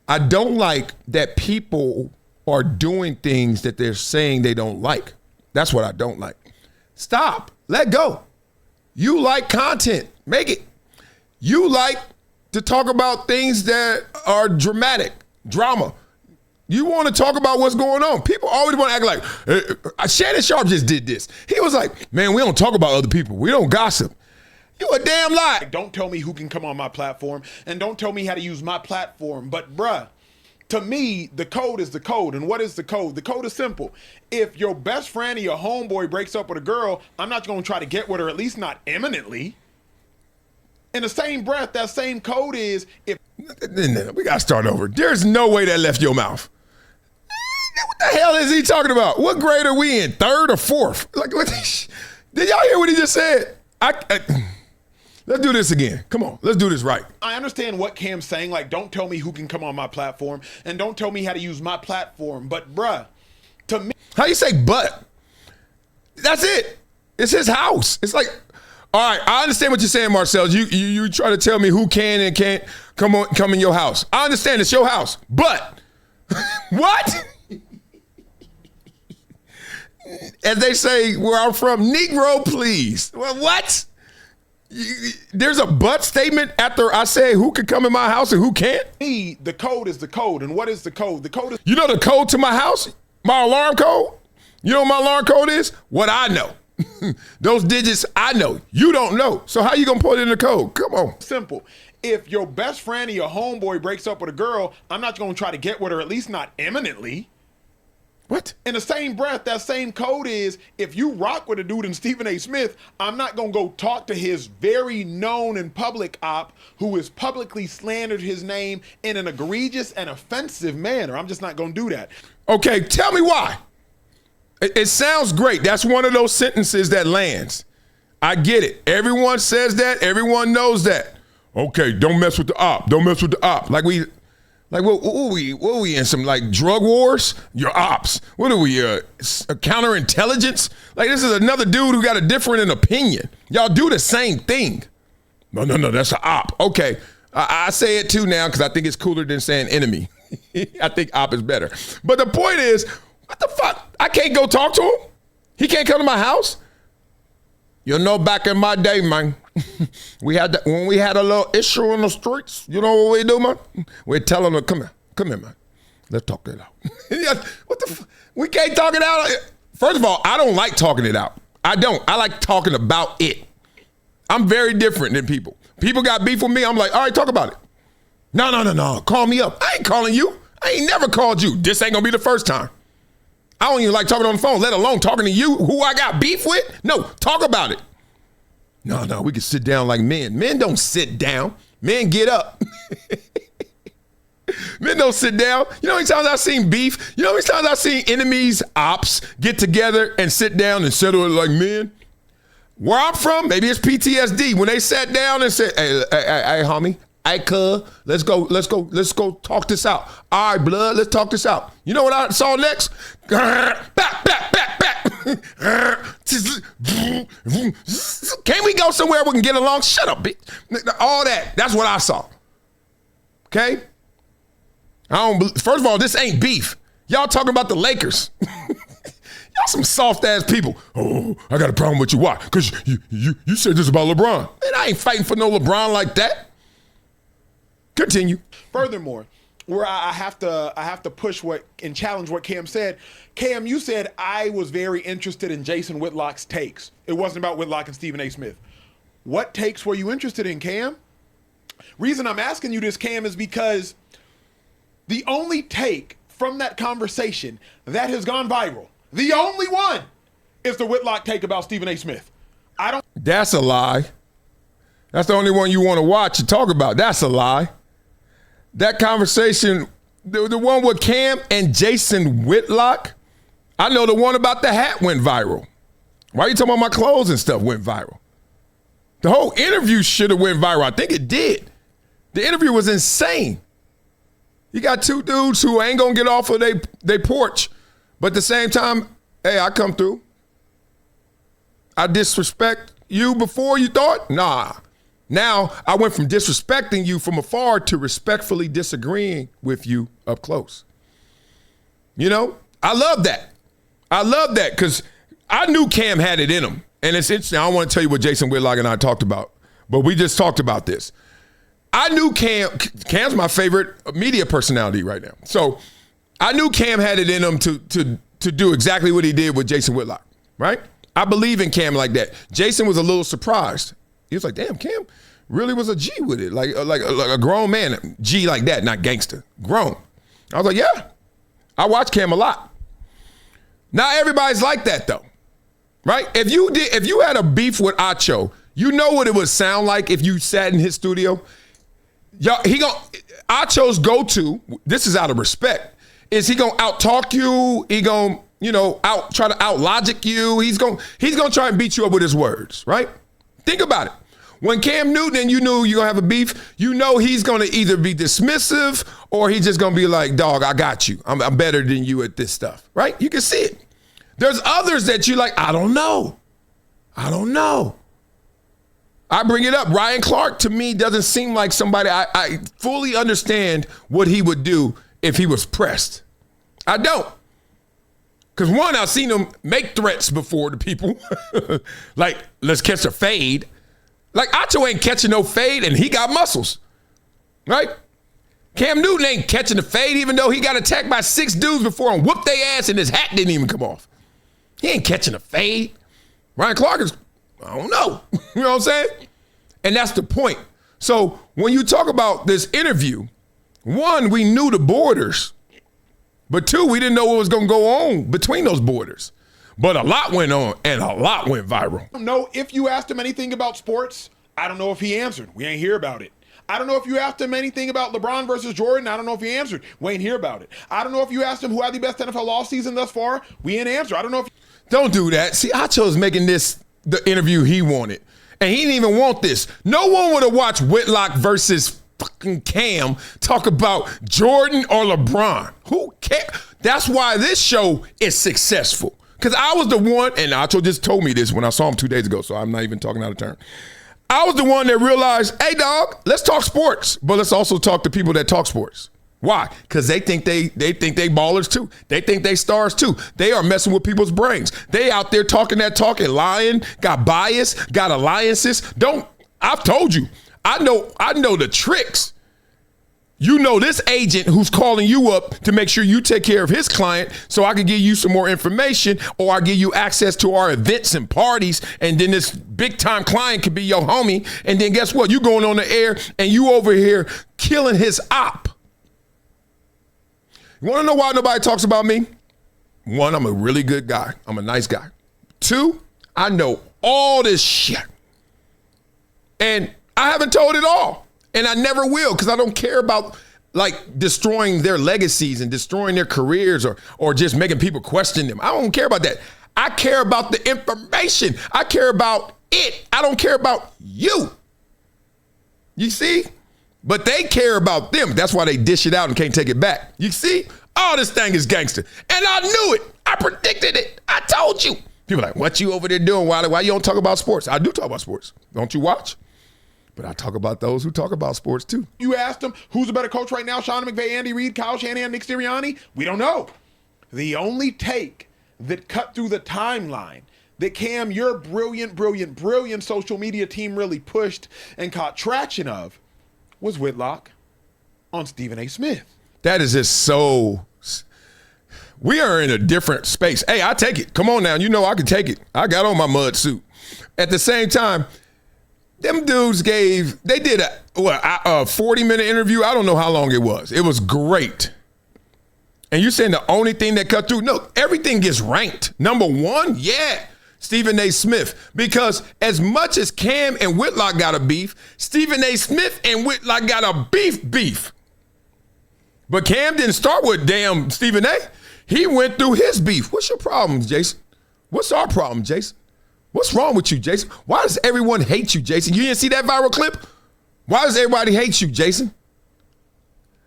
I don't like that people are doing things that they're saying they don't like. That's what I don't like. Stop. Let go. You like content. Make it. You like to talk about things that are dramatic, drama. You want to talk about what's going on. People always want to act like, Shannon Sharp just did this. He was like, man, we don't talk about other people. We don't gossip. You a damn lie. Don't tell me who can come on my platform, and don't tell me how to use my platform. But bruh, to me, the code is the code. And what is the code? The code is simple. If your best friend or your homeboy breaks up with a girl, I'm not going to try to get with her, at least not imminently. In the same breath, that same code is if... We got to start over. There's no way that left your mouth. What the hell is he talking about? What grade are we in? Third or fourth? Like, what? Did y'all hear what he just said? Let's do this again. Come on, let's do this right. I understand what Cam's saying, like, don't tell me who can come on my platform, and don't tell me how to use my platform. But bruh, to me... How you say but? That's it. It's his house. It's like, all right, I understand what you're saying, Marcellus. You try to tell me who can and can't come in your house. I understand it's your house, but what? As they say where I'm from, Negro, please. Well, what? There's a but statement after I say who can come in my house and who can't? The code is the code. And what is the code? The code is... You know the code to my house? My alarm code? You know what my alarm code is? What I know. Those digits I know. You don't know. So how you gonna put it in the code? Come on. Simple. If your best friend or your homeboy breaks up with a girl, I'm not gonna try to get with her, at least not imminently. What? In the same breath, that same code is, if you rock with a dude in Stephen A. Smith, I'm not going to go talk to his very known and public op who has publicly slandered his name in an egregious and offensive manner. I'm just not going to do that. Okay, tell me why. It sounds great. That's one of those sentences that lands. I get it. Everyone says that. Everyone knows that. Okay, don't mess with the op. Don't mess with the op. Like, what are we in, some, like, drug wars? Your ops. What are we, counterintelligence? Like, this is another dude who got a different opinion. Y'all do the same thing. No, that's an op. Okay, I say it too now because I think it's cooler than saying enemy. I think op is better. But the point is, what the fuck? I can't go talk to him? He can't come to my house? You know, back in my day, man, when we had a little issue in the streets, you know what we do, man? We tell them to come here, man. Let's talk it out. What the? We can't talk it out. First of all, I don't like talking it out. I don't. I like talking about it. I'm very different than people. People got beef with me. I'm like, all right, talk about it. No. Call me up. I ain't calling you. I ain't never called you. This ain't gonna be the first time. I don't even like talking on the phone, let alone talking to you, who I got beef with. No, talk about it. No, we can sit down like men. Men don't sit down. Men get up. Men don't sit down. You know how many times I've seen beef? You know how many times I've seen enemies, ops, get together and sit down and settle it like men? Where I'm from, maybe it's PTSD. When they sat down and said, hey, homie, hey, cuz, let's go talk this out. All right, blood, let's talk this out. You know what I saw next? Back. Can't we go somewhere we can get along? Shut up, bitch. All that's what I saw. Okay? First of all, this ain't beef. Y'all talking about the Lakers. Y'all some soft ass people. Oh, I got a problem with you. Why? Because you said this about LeBron. Man, I ain't fighting for no LeBron like that. Continue. Furthermore, where I have to push what and challenge what Cam said. Cam, you said I was very interested in Jason Whitlock's takes. It wasn't about Whitlock and Stephen A. Smith. What takes were you interested in, Cam? Reason I'm asking you this, Cam, is because the only take from that conversation that has gone viral, the only one, is the Whitlock take about Stephen A. Smith. That's a lie. That's the only one you want to watch and talk about. That's a lie. That conversation, the one with Cam and Jason Whitlock, I know the one about the hat went viral. Why are you talking about my clothes and stuff went viral? The whole interview should have went viral. I think it did. The interview was insane. You got two dudes who ain't gonna get off of their porch, but at the same time, hey, I come through. I disrespect you before you thought? Nah. Now I went from disrespecting you from afar to respectfully disagreeing with you up close. You know, I love that. I love that because I knew Cam had it in him. And it's interesting. I don't want to tell you what Jason Whitlock and I talked about, but we just talked about this. I knew Cam's my favorite media personality right now. So I knew Cam had it in him to do exactly what he did with Jason Whitlock, right? I believe in Cam like that. Jason was a little surprised. He was like, damn, Cam really was a G with it. Like a grown man, G like that, not gangster, grown. I was like, yeah, I watch Cam a lot. Not everybody's like that though, right? If you had a beef with Acho, you know what it would sound like if you sat in his studio. Acho's go-to, this is out of respect, is he gonna out-talk you, he gonna, try to out-logic you, he's gonna try and beat you up with his words, right? Think about it. When Cam Newton and you knew you're gonna have a beef, you know he's gonna either be dismissive or he's just gonna be like, dog, I got you. I'm better than you at this stuff, right? You can see it. There's others that you like, I don't know. I bring it up. Ryan Clark, to me, doesn't seem like somebody I fully understand what he would do if he was pressed. I don't. Because one, I've seen him make threats before to people. Like, let's catch a fade. Like, Acho ain't catching no fade, and he got muscles, right? Cam Newton ain't catching the fade, even though he got attacked by 6 dudes before and whooped their ass, and his hat didn't even come off. He ain't catching a fade. Ryan Clark is, I don't know. You know what I'm saying? And that's the point. So when you talk about this interview, one, we knew the borders, but two, we didn't know what was going to go on between those borders. But a lot went on, and a lot went viral. I don't know if you asked him anything about sports. I don't know if he answered. We ain't hear about it. I don't know if you asked him anything about LeBron versus Jordan. I don't know if he answered. We ain't hear about it. I don't know if you asked him who had the best NFL offseason thus far. We ain't answer. I don't know if... Don't do that. See, Acho's making this the interview he wanted. And he didn't even want this. No one would have watched Whitlock versus fucking Cam talk about Jordan or LeBron. Who cares? That's why this show is successful. Because I was the one, and Acho just told me this when I saw him 2 days ago, so I'm not even talking out of turn. I was the one that realized, hey, dog, let's talk sports, but let's also talk to people that talk sports. Why? Because they think they ballers too. They think they stars too. They are messing with people's brains. They out there talking that talk and lying, got bias, got alliances. I've told you, I know the tricks. You know this agent who's calling you up to make sure you take care of his client so I can give you some more information, or I give you access to our events and parties, and then this big time client could be your homie, and then guess what? You going on the air and you over here killing his op. You want to know why nobody talks about me? One, I'm a really good guy. I'm a nice guy. Two, I know all this shit. And I haven't told it all. And I never will, because I don't care about like destroying their legacies and destroying their careers or just making people question them. I don't care about that. I care about the information. I care about it. I don't care about you. You see? But they care about them. That's why they dish it out and can't take it back. You see? Oh, this thing is gangster. And I knew it. I predicted it. I told you. People are like, what you over there doing? Why you don't talk about sports? I do talk about sports. Don't you watch? But I talk about those who talk about sports too. You asked them, who's a better coach right now? Sean McVay, Andy Reid, Kyle Shanahan, Nick Sirianni? We don't know. The only take that cut through the timeline that Cam, your brilliant social media team really pushed and caught traction of was Whitlock on Stephen A. Smith. That is just so... We are in a different space. Hey, I take it. Come on now. You know I can take it. I got on my mud suit. At the same time, them dudes they did a 40-minute interview. I don't know how long it was. It was great. And you're saying the only thing that cut through? No, everything gets ranked. Number one, yeah, Stephen A. Smith. Because as much as Cam and Whitlock got a beef, Stephen A. Smith and Whitlock got a beef. But Cam didn't start with damn Stephen A. He went through his beef. What's your problem, Jason? What's our problem, Jason? What's wrong with you, Jason? Why does everyone hate you, Jason? You didn't see that viral clip? Why does everybody hate you, Jason?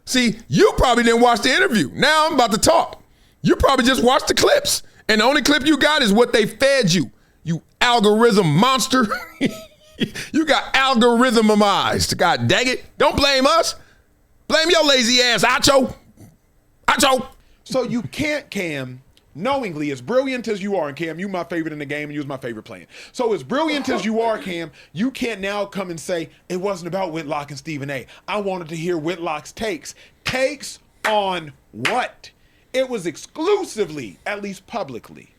See, you probably didn't watch the interview. Now I'm about to talk. You probably just watched the clips. And the only clip you got is what they fed you. You algorithm monster. You got algorithmized. God dang it. Don't blame us. Blame your lazy ass, Acho. Acho. So you can't, Cam, knowingly, as brilliant as you are, and Cam, you my favorite in the game, and you was my favorite playing. So as brilliant as you are, Cam, you can't now come and say, it wasn't about Whitlock and Stephen A. I wanted to hear Whitlock's takes. Takes on what? It was exclusively, at least publicly,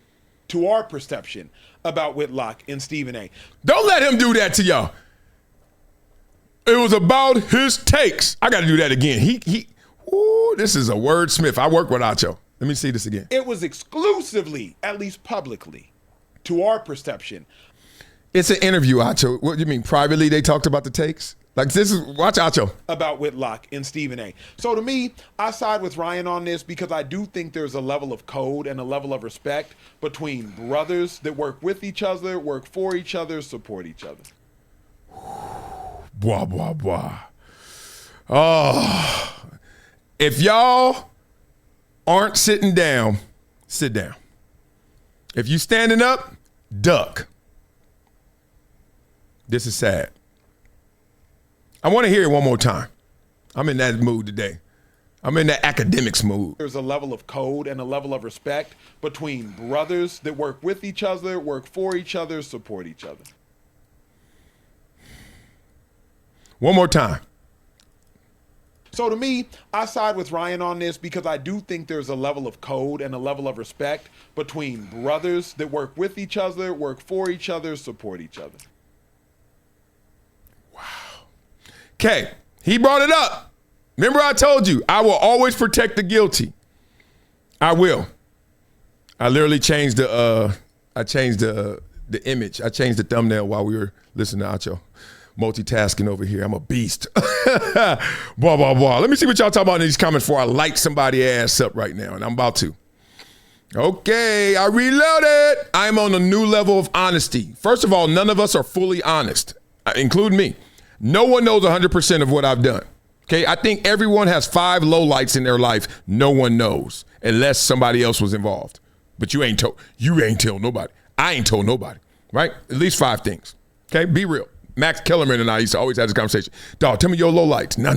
to our perception, about Whitlock and Stephen A. Don't let him do that to y'all. It was about his takes. I got to do that again. Ooh, this is a wordsmith. I work with Acho. Let me see this again. It was exclusively, at least publicly, to our perception. It's an interview, Acho. What do you mean? Privately, they talked about the takes? Like, this is, watch Acho. About Whitlock and Stephen A. So to me, I side with Ryan on this because I do think there's a level of code and a level of respect between brothers that work with each other, work for each other, support each other. Blah, blah, blah. Oh, if y'all aren't sitting down, sit down. If you standing up, duck. This is sad. I want to hear it one more time. I'm in that mood today. I'm in that academics mood. There's a level of code and a level of respect between brothers that work with each other, work for each other, support each other. One more time. So to me, I side with Ryan on this because I do think there's a level of code and a level of respect between brothers that work with each other, work for each other, support each other. Okay, he brought it up. Remember I told you, I will always protect the guilty. I will. I literally changed the image. I changed the thumbnail while we were listening to Acho. Multitasking over here. I'm a beast. Blah, blah, blah. Let me see what y'all talk about in these comments before I light somebody's ass up right now, and I'm about to. Okay, I reloaded. I'm on a new level of honesty. First of all, none of us are fully honest, including me. No one knows 100% of what I've done. Okay, I think everyone has 5 lowlights in their life. No one knows unless somebody else was involved. But you ain't told nobody. I ain't told nobody, right? At least 5 things. Okay, be real. Max Kellerman and I used to always have this conversation. Dog, tell me your lowlights. No.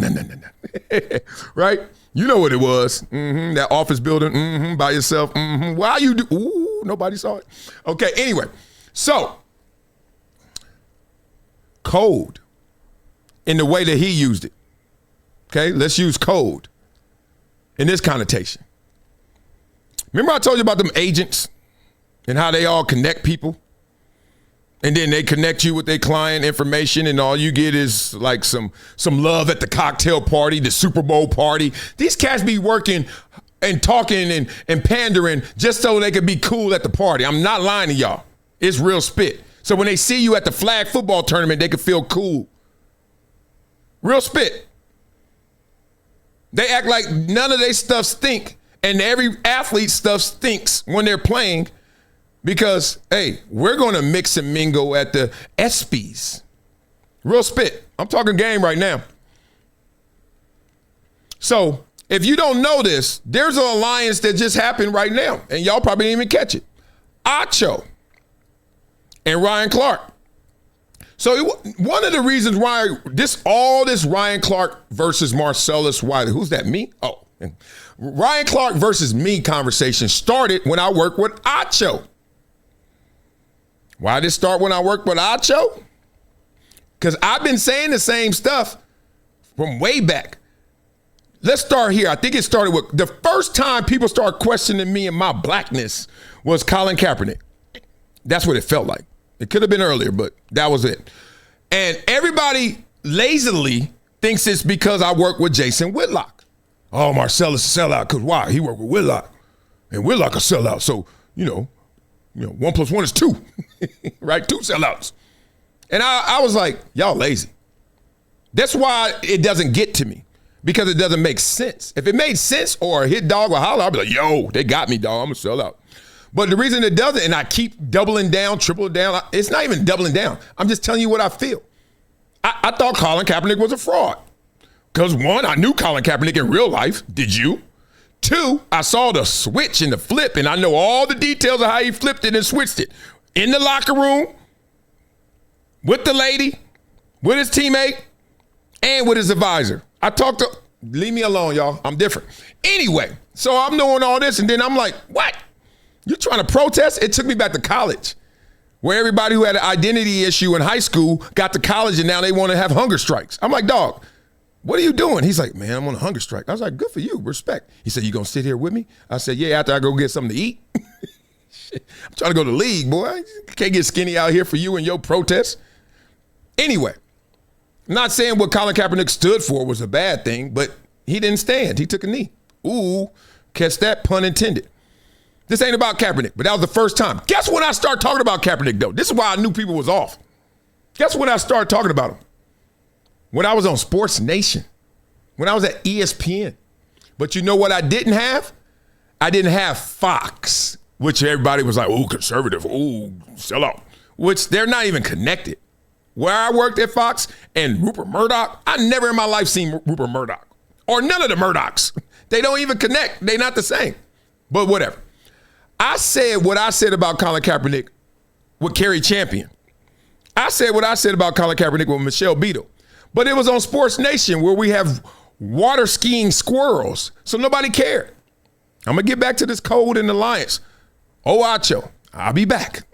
Right? You know what it was. That office building, by yourself. Why you do? Ooh, nobody saw it. Okay, anyway. So, code. In the way that he used it. Okay, let's use code in this connotation. Remember I told you about them agents and how they all connect people? And then they connect you with their client information and all you get is like some love at the cocktail party, the Super Bowl party. These cats be working and talking and pandering just so they could be cool at the party. I'm not lying to y'all. It's real spit. So when they see you at the flag football tournament, they can feel cool. Real spit. They act like none of their stuff stink, and every athlete stuff stinks when they're playing because, hey, we're going to mix and mingle at the ESPYs. Real spit. I'm talking game right now. So if you don't know this, there's an alliance that just happened right now, and y'all probably didn't even catch it. Acho and Ryan Clark. So one of the reasons why all this Ryan Clark versus Marcellus Wiley, who's that, me? Oh, Ryan Clark versus me conversation started when I worked with Acho. Why did it start when I worked with Acho? Because I've been saying the same stuff from way back. Let's start here. I think it started with the first time people started questioning me and my blackness was Colin Kaepernick. That's what it felt like. It could have been earlier, but that was it. And everybody lazily thinks it's because I work with Jason Whitlock. Oh, Marcellus is a sellout, because why? He worked with Whitlock. And Whitlock a sellout. So, 1 + 1 is 2. Right? 2 sellouts. And I was like, y'all lazy. That's why it doesn't get to me. Because it doesn't make sense. If it made sense or a hit dog or holler, I'd be like, yo, they got me, dog. I'm a sellout. But the reason it doesn't, and I keep doubling down, tripling down, it's not even doubling down. I'm just telling you what I feel. I thought Colin Kaepernick was a fraud. Because 1, I knew Colin Kaepernick in real life. Did you? 2, I saw the switch and the flip, and I know all the details of how he flipped it and switched it. In the locker room, with the lady, with his teammate, and with his advisor. I talked to, leave me alone, y'all. I'm different. Anyway, so I'm doing all this, and then I'm like, what? You trying to protest? It took me back to college, where everybody who had an identity issue in high school got to college, and now they want to have hunger strikes. I'm like, dog, what are you doing? He's like, man, I'm on a hunger strike. I was like, good for you, respect. He said, you gonna sit here with me? I said, yeah, after I go get something to eat. Shit, I'm trying to go to the league, boy. Can't get skinny out here for you and your protests. Anyway, I'm not saying what Colin Kaepernick stood for was a bad thing, but he didn't stand. He took a knee. Ooh, catch that, pun intended. This ain't about Kaepernick, but that was the first time. Guess when I started talking about Kaepernick, though? This is why I knew people was off. Guess when I started talking about him? When I was on Sports Nation, when I was at ESPN. But you know what I didn't have? I didn't have Fox, which everybody was like, ooh, conservative, ooh, sell out, which they're not even connected. Where I worked at Fox and Rupert Murdoch, I never in my life seen Rupert Murdoch or none of the Murdochs. They don't even connect. They not the same. But whatever. I said what I said about Colin Kaepernick with Kerry Champion. I said what I said about Colin Kaepernick with Michelle Beadle. But it was on Sports Nation where we have water skiing squirrels. So nobody cared. I'm going to get back to this code and alliance. Acho, I'll be back.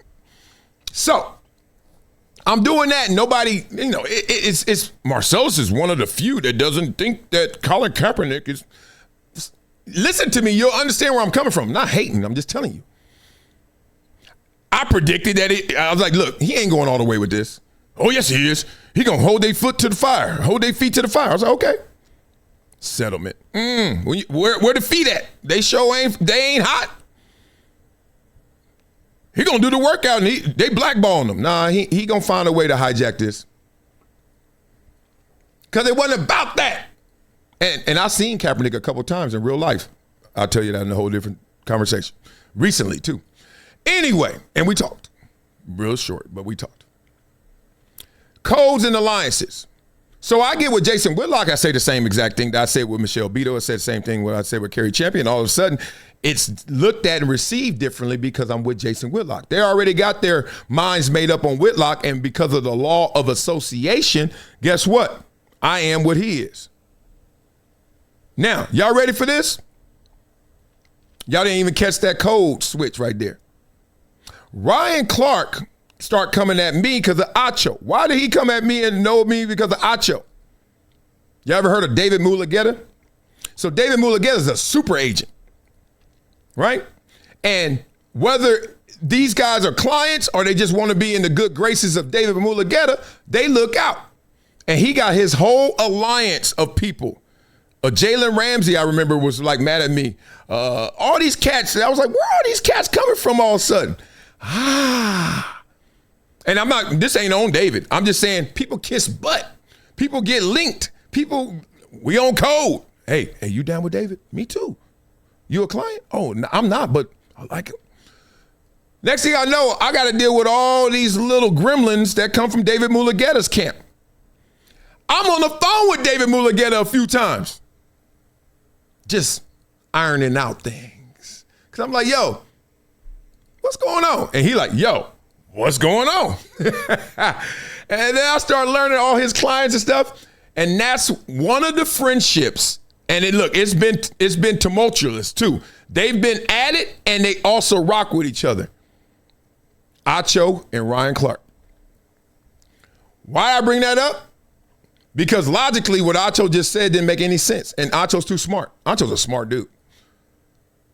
So I'm doing that. And nobody, you know, it's Marcellus is one of the few that doesn't think that Colin Kaepernick is. Listen to me. You'll understand where I'm coming from. I'm not hating. I'm just telling you. I predicted that I was like, look, he ain't going all the way with this. Oh, yes, he is. He going to hold their foot to the fire. Hold their feet to the fire. I was like, okay. Settlement. Where the feet at? They ain't hot. He going to do the workout, and they blackballing him. Nah, he going to find a way to hijack this. Because it wasn't about that. And I've seen Kaepernick a couple times in real life. I'll tell you that in a whole different conversation. Recently, too. Anyway, and we talked. Real short, but we talked. Codes and alliances. So I get with Jason Whitlock, I say the same exact thing that I said with Michelle Beadle. I said the same thing what I said with Kerry Champion. All of a sudden, it's looked at and received differently because I'm with Jason Whitlock. They already got their minds made up on Whitlock, and because of the law of association, guess what? I am what he is. Now, y'all ready for this? Y'all didn't even catch that code switch right there. Ryan Clark start coming at me because of Acho. Why did he come at me and know me because of Acho? You ever heard of David Mulugeta? So David Mulugeta is a super agent, right? And whether these guys are clients or they just want to be in the good graces of David Mulugeta, they look out. And he got his whole alliance of people. Jalen Ramsey, I remember, was like mad at me. All these cats, I was like, where are these cats coming from all of a sudden? And I'm not, this ain't on David. I'm just saying people kiss butt. People get linked. We on code. Hey, you down with David? Me too. You a client? Oh, I'm not, but I like him. Next thing I know, I got to deal with all these little gremlins that come from David Mulugeta's camp. I'm on the phone with David Mulugeta a few times. Just ironing out things. Because I'm like, yo, what's going on? And he like, yo, what's going on? And then I started learning all his clients and stuff. And that's one of the friendships. And it's been tumultuous too. They've been at it and they also rock with each other. Acho and Ryan Clark. Why I bring that up? Because logically, what Acho just said didn't make any sense. And Acho's too smart. Acho's a smart dude.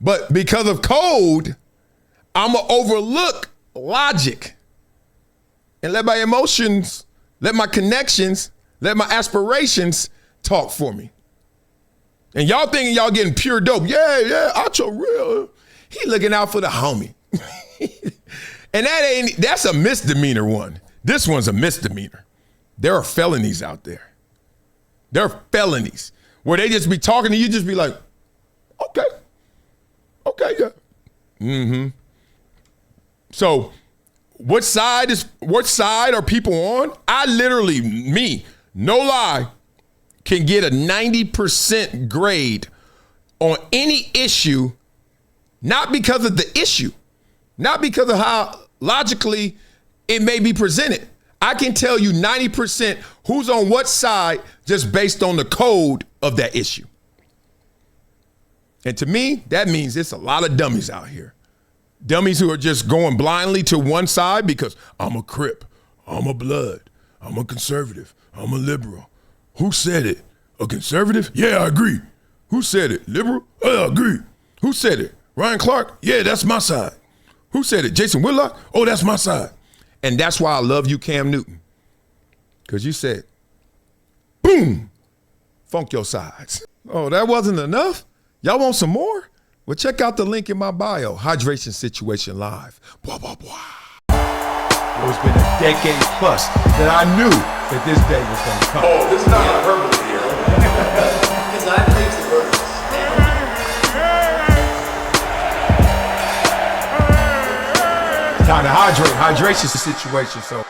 But because of code, I'm going to overlook logic and let my emotions, let my connections, let my aspirations talk for me. And y'all thinking y'all getting pure dope. Yeah, Acho real. He looking out for the homie. And that's a misdemeanor one. This one's a misdemeanor. There are felonies out there. There are felonies where they just be talking to you, just be like, okay, yeah. Mm-hmm. So what side are people on? I literally, no lie, can get a 90% grade on any issue, not because of the issue, not because of how logically it may be presented. I can tell you 90% who's on what side just based on the code of that issue. And to me, that means it's a lot of dummies out here. Dummies who are just going blindly to one side because I'm a Crip, I'm a Blood, I'm a conservative, I'm a liberal. Who said it? A conservative? Yeah, I agree. Who said it? Liberal? I agree. Who said it? Ryan Clark? Yeah, that's my side. Who said it? Jason Whitlock? Oh, that's my side. And that's why I love you, Cam Newton. Because you said, boom, funk your sides. Oh, that wasn't enough? Y'all want some more? Well, check out the link in my bio, Hydration Situation Live. Blah, blah, blah. It's been a decade plus that I knew that this day was going to come. Oh, this is not hyperbole here. Because I think the verse. Time to hydrate. Hydration situation. So